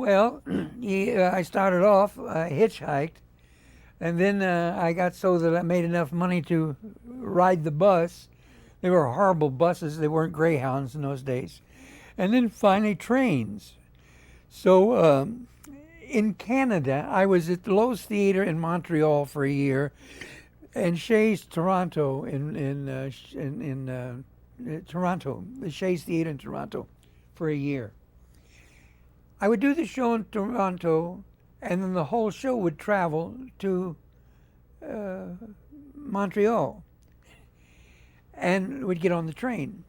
Well, I started off, hitchhiked, and then I got so that I made enough money to ride the bus. They were horrible buses. They weren't Greyhounds in those days. And then finally trains. So in Canada, I was at the Lowe's Theatre in Montreal for a year, and Shays Toronto in Toronto, the Shays Theatre in Toronto, for a year. I would do the show in Toronto, and then the whole show would travel to Montreal, and would get on the train,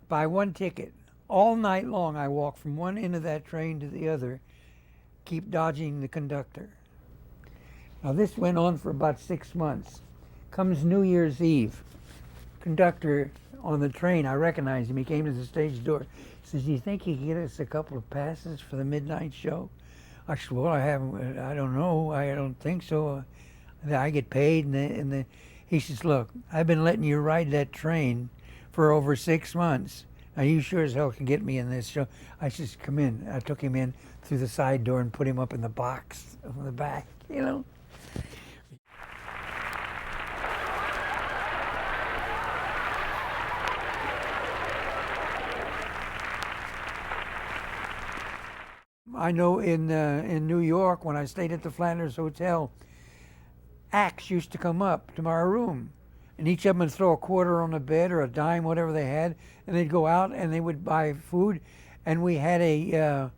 buy one ticket. All night long, I walked from one end of that train to the other, keep dodging the conductor. Now this went on for about 6 months. Comes New Year's Eve. Conductor on the train, I recognized him. He came to the stage door. He says, "Do you think you can get us a couple of passes for the midnight show?" I said, "Well, I don't know. I don't think so. I get paid." He says, "Look, I've been letting you ride that train for over 6 months. Now you sure as hell can get me in this show." I says, "Come in." I took him in through the side door and put him up in the box on the back, you know. I know in New York, when I stayed at the Flanders Hotel, acts used to come up to my room, and each of them would throw a quarter on the bed or a dime, whatever they had, and they'd go out and they would buy food, and we had a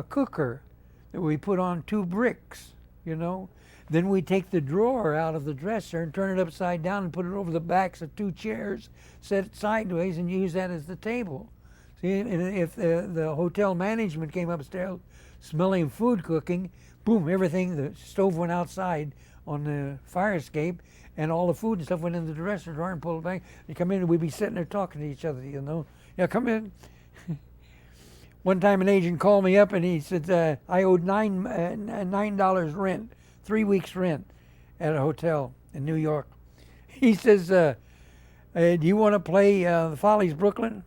cooker that we put on 2 bricks, you know. Then we'd take the drawer out of the dresser and turn it upside down and put it over the backs of 2 chairs, set it sideways, and use that as the table. See, and if the hotel management came upstairs smelling food cooking, boom, everything, the stove went outside on the fire escape, and all the food and stuff went in the dresser drawer and pulled it back. You come in, and we'd be sitting there talking to each other, you know. "Yeah, come in." One time an agent called me up and he said, I owed $9 rent, 3 weeks rent at a hotel in New York. He says, "Do you want to play the Follies Brooklyn?"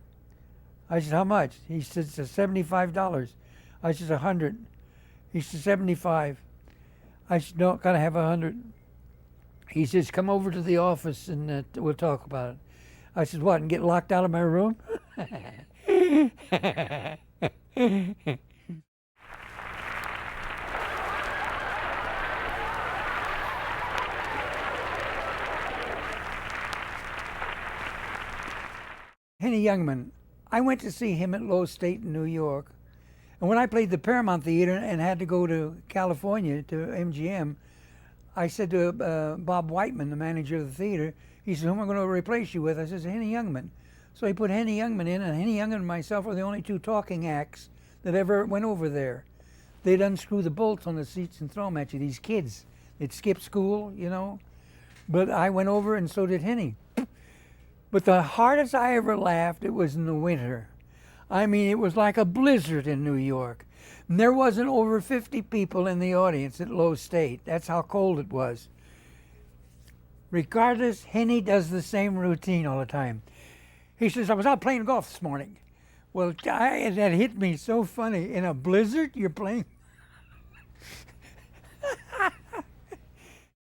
I said, "How much?" He said, $75. I said, 100. He said, 75. I said, "No, gotta have 100. He says, "Come over to the office and we'll talk about it." I said, "What, and get locked out of my room?" Henny Youngman, I went to see him at Lowe's State in New York. And when I played the Paramount Theater and had to go to California to MGM, I said to Bob Whiteman, the manager of the theater, he said, "Who am I going to replace you with?" I said, "Henny Youngman." So he put Henny Youngman in, and Henny Youngman and myself were the only 2 talking acts that ever went over there. They'd unscrew the bolts on the seats and throw them at you, these kids. They'd skip school, you know. But I went over, and so did Henny. But the hardest I ever laughed, it was in the winter. I mean, it was like a blizzard in New York. And there wasn't over 50 people in the audience at Lowe's State. That's how cold it was. Regardless, Henny does the same routine all the time. He says, "I was out playing golf this morning." Well, that hit me so funny. In a blizzard, you're playing?